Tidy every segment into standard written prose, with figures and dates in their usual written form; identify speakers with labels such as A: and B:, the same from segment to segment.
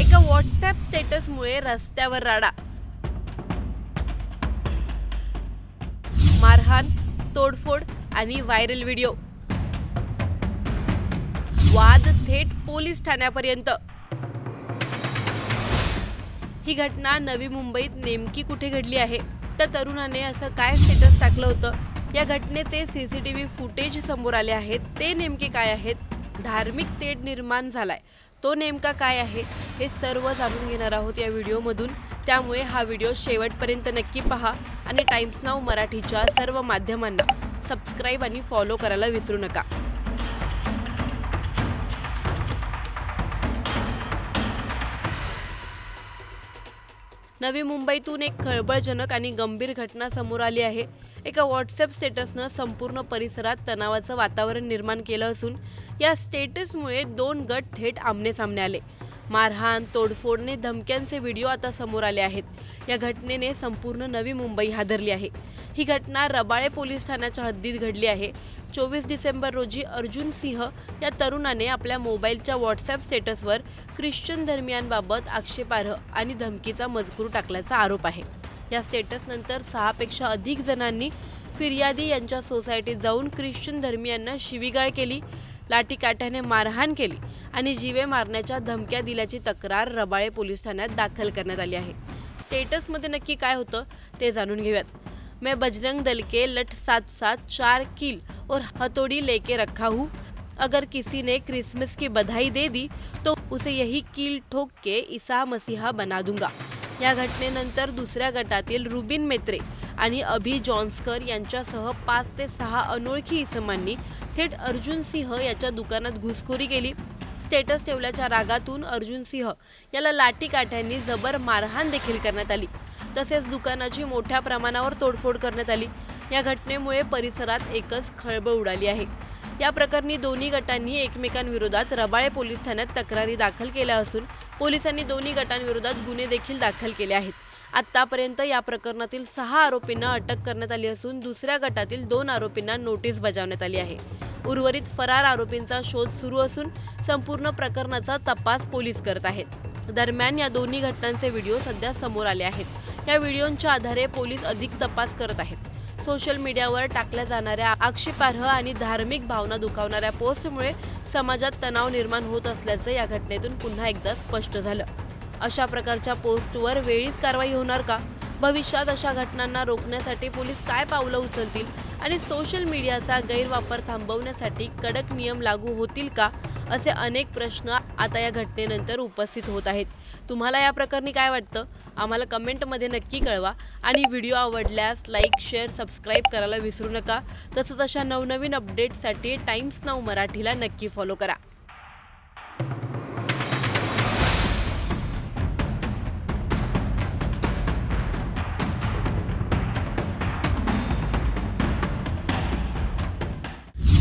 A: एका व्हॉट्सॲप स्टेटसमुळे रस्त्यावर राडा, मारहाण, तोडफोड आणि व्हायरल व्हिडिओ. वाद थेट पोलीस ठाण्यापर्यंत. ही घटना नवी मुंबईत नेमकी कुठे घडली आहे? त्या तरुणाने असं काय स्टेटस टाकलं होतं? या घटनेचे सीसीटीव्ही फुटेज समोर आले आहेत. ते नेमके काय आहेत? धार्मिक तेढ निर्माण झालाय, तो नेमका काय आहे? हे सर्व जाणून घेणार आहोत या व्हिडिओमधून. त्यामुळे हा व्हिडिओ शेवटपर्यंत नक्की पहा आणि टाइम्स नाऊ मराठीच्या सर्व माध्यमांना सबस्क्राईब आणि फॉलो करायला विसरू नका. नवी मुंबईतून एक खळबळजनक आणि गंभीर घटना समोर आली आहे. एका व्हॉट्सॲप स्टेटसनं संपूर्ण परिसरात तणावाचं वातावरण निर्माण केलं असून या स्टेटसमुळे दोन गट थेट आमनेसामने आले. मारहाण, तोडफोडने धमक्यांचे व्हिडिओ आता समोर आले आहेत. या घटनेने संपूर्ण नवी मुंबई हादरली आहे. ही घटना रबाळे पोलीस ठाण्याच्या हद्दीत घडली आहे. 24 डिसेंबर रोजी अर्जुन सिंह या तरुणाने आपल्या मोबाईलच्या व्हॉट्सॲप स्टेटसवर ख्रिश्चन धर्मियांबाबत आक्षेपार्ह आणि धमकीचा मजकूर टाकल्याचा आरोप आहे. या स्टेटसनंतर 6 पेक्षा अधिक जणांनी फिर्यादी यांच्या सोसायटीत जाऊन ख्रिश्चन धर्मियांना शिवीगाळ केली, लाठीकाठ्याने मारहाण केली आणि जीवे मारण्याच्या धमक्या दिल्याची तक्रार रबाळे पोलीस ठाण्यात दाखल करण्यात आली आहे. स्टेटसमध्ये नक्की काय होतं ते जाणून घेऊयात. मैं बजरंग दल के लठ साथ साथ 4 कील और हथौड़ी लेके रखा हूँ. अगर किसी ने क्रिसमस की बधाई दे दी तो उसे यही कील ठोक के ईसा मसीहा बना दूंगा. या घटनेनंतर दुसऱ्या गटातील रुबिन मेत्रे आणि अभि जॉन्सकर यांच्यासह 5 ते 6 अनोळखी इसमांनी थेट अर्जुन सिंह याच्या दुकानात घुसखोरी केली. स्टेटस ठेवल्याच्या रागातून अर्जुन सिंह याला लाठीकाठ्यांनी जबर मारहाण देखील करण्यात आली. तसेच दुकानाची मोठ्या प्रमाणावर तोडफोड करण्यात आली. या घटनेमुळे परिसरात एकच खळबळ उडाली आहे. या प्रकरणी दोन्ही गटांनी एकमेकांविरोधात रबाळे पोलीस ठाण्यात तक्रारी दाखल केल्या असून पोलिसांनी दोन्ही गटांविरोधात गुन्हे देखील दाखल केले आहेत. आतापर्यंत या प्रकरणातील 6 आरोपींना अटक करण्यात आली असून दुसऱ्या गटातील 2 आरोपींना नोटीस बजावण्यात आली आहे. उर्वरित फरार आरोपींचा शोध सुरू असून संपूर्ण प्रकरणाचा तपास पोलीस करत आहेत. दरम्यान या दोन्ही घटनांचे व्हिडिओ सध्या समोर आले आहेत. या व्हिडिओच्या आधारे पोलीस अधिक तपास करत आहेत. सोशल मीडियावर टाकल्या जाणाऱ्या आक्षेपार्ह आणि धार्मिक भावना दुखावणाऱ्या पोस्टमुळे समाजात तणाव निर्माण होत असल्याचं या घटनेतून पुन्हा एकदा स्पष्ट झालं. अशा प्रकारच्या पोस्टवर वेळीच कारवाई होणार का? भविष्यात अशा घटनांना रोखण्यासाठी पोलीस काय पावलं उचलतील आणि सोशल मीडियाचा गैरवापर थांबवण्यासाठी कडक नियम लागू होतील का? असे अनेक प्रश्न आता या घटनेनंतर उपस्थित होत आहेत. तुम्हाला या प्रकरणी काय वाटतं? आम्हाला कमेंटमध्ये नक्की कळवा आणि व्हिडिओ आवडल्यास लाईक, शेअर, सबस्क्राईब करायला विसरू नका. तसंच अशा नवनवीन अपडेट्ससाठी टाइम्स नाऊ मराठीला नक्की फॉलो करा.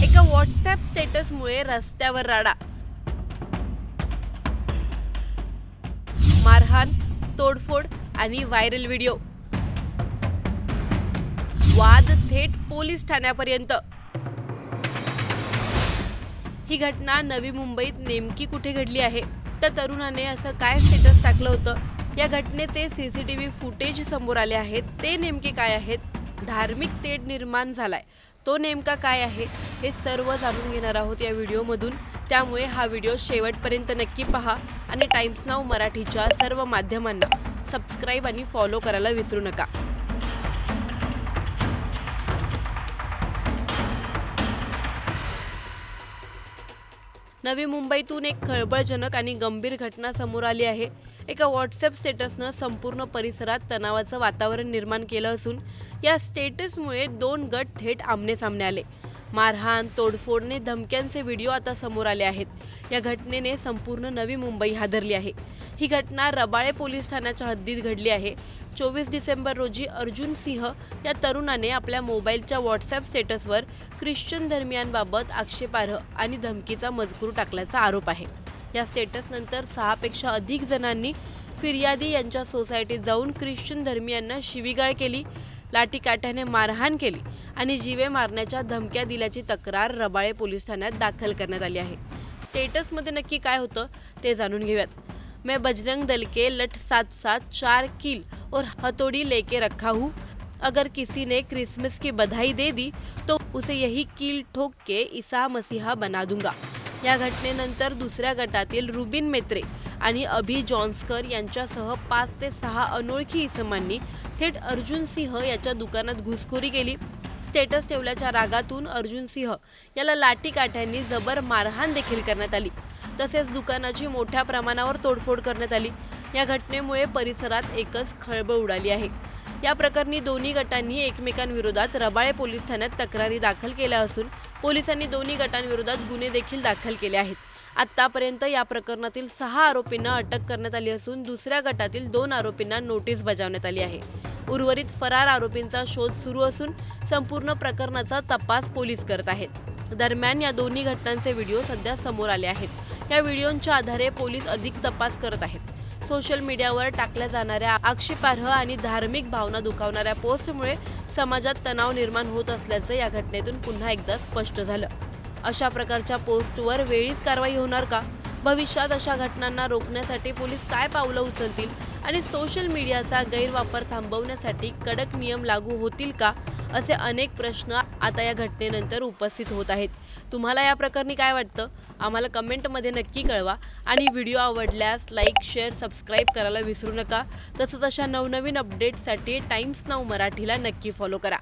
A: एका व्हॉट्सॲप स्टेटसमुळे रस्त्यावर राडा, मारहाण, तोडफोड आणि व्हायरल व्हिडिओ. वाद थेट पोलीस ठाण्यापर्यंत. ही घटना नवी मुंबईत नेमकी कुठे घडली आहे? त्या तरुणाने असं काय स्टेटस टाकलं होतं? या घटनेचे सीसीटीव्ही फुटेज समोर आले आहेत. ते नेमके काय आहेत? धार्मिक तेढ निर्माण झालाय, तो नेमका काय आहे? हे सर्व जाणून घेणार आहोत या व्हिडिओमधून. त्यामुळे हा व्हिडिओ शेवटपर्यंत नक्की पहा आणि टाइम्स नाऊ मराठीच्या सर्व माध्यमांना सबस्क्राईब आणि फॉलो करायला विसरू नका. नवी मुंबईतून एक खळबळजनक आणि गंभीर घटना समोर आली आहे. एका व्हॉट्सॲप स्टेटसनं संपूर्ण परिसरात तणावाचं वातावरण निर्माण केलं असून या स्टेटसमुळे दोन गट थेट आमनेसामने आले. मारहाण, तोडफोडने धमक्यांचे व्हिडिओ आता समोर आले आहेत. या घटनेने संपूर्ण नवी मुंबई हादरली आहे. ही घटना रबाळे पोलीस ठाण्याच्या हद्दीत घडली आहे. 24 डिसेंबर रोजी अर्जुन सिंह या तरुणाने आपल्या मोबाईलच्या व्हॉट्सॲप स्टेटसवर ख्रिश्चन धर्मियांबाबत आक्षेपार्ह आणि धमकीचा मजकूर टाकल्याचा आरोप आहे. या स्टेटसनंतर 6 पेक्षा अधिक जणांनी फिर्यादी यांच्या सोसायटीत जाऊन ख्रिश्चन धर्मियांना शिवीगाळ केली, लाठीकाठ्याने मारहाण केली आणि जीवे मारण्याच्या धमक्या दिल्याची तक्रार रबाळे पोलीस ठाण्यात दाखल करण्यात आली आहे. स्टेटसमध्ये नक्की काय होतं ते जाणून घेऊयात. मैं बजरंग दल के लठ साथ साथ 4 कील और हथौड़ी लेके रखा हूँ। अगर किसी ने क्रिसमस की बधाई दे दी तो उसे यही कील ठोक के ईसा मसीहा बना दूंगा। या घटनेनंतर दुसऱ्या गटातील रुबिन मेत्रे आणि अभि जॉन्सकर यांच्यासह 5 ते 6 अनोळखी इसमांनी थेट अर्जुन सिंह याच्या दुकानात घुसखोरी केली। स्टेटस ठेवल्याच्या रागातून अर्जुन सिंह याला लाठीकाठ्यांनी जबर मारहाण देखील करण्यात आली। तसेच दुकानाची मोठ्या प्रमाणावर तोडफोड करण्यात आली। या घटनेमुळे परिसरात एकच खळबळ उडाली आहे। या प्रकरणी दोन्ही गटांनी एकमेकांविरोधात रबाळे पोलीस ठाण्यात तक्रारी दाखल केल्या असून पोलिसांनी दोन्ही गटांविरोधात गुन्हे देखील दाखल केले आहेत। आतापर्यंत या प्रकरणातील 6 आरोपींना अटक करण्यात आली असून दुसऱ्या गटातील 2 आरोपींना नोटीस बजावण्यात आली आहे। उर्वरित फरार आरोपींचा शोध सुरू असून संपूर्ण प्रकरणाचा तपास पोलीस करत आहेत। दरम्यान या दोन्ही घटनांचे व्हिडिओ सध्या समोर आले आहेत। या व्हिडिओंच्या आधारे पोलीस अधिक तपास करत आहेत। सोशल मीडियावर टाकल्या जाणाऱ्या आक्षेपार्ह आणि धार्मिक भावना दुखावणाऱ्या पोस्टमुळे समाजात तणाव निर्माण होत असल्याचं या घटनेतून पुन्हा एकदा स्पष्ट झालं। अशा प्रकारच्या पोस्टवर वेळीच कारवाई होणार का? भविष्यात अशा घटनांना रोखण्यासाठी पोलीस काय पावलं उचलतील आणि सोशल मीडियाचा गैरवापर थांबवण्यासाठी कडक नियम लागू होतील का? असे अनेक प्रश्न आता या घटनेनंतर उपस्थित होत आहेत। तुम्हाला या प्रकरणी काय वाटतं? आम्हाला कमेंटमध्ये नक्की कळवा आणि व्हिडिओ आवडल्यास लाईक, शेअर, सबस्क्राईब करायला विसरू नका। तसंच अशा नवनवीन अपडेट्ससाठी टाइम्स नाऊ मराठीला नक्की फॉलो करा।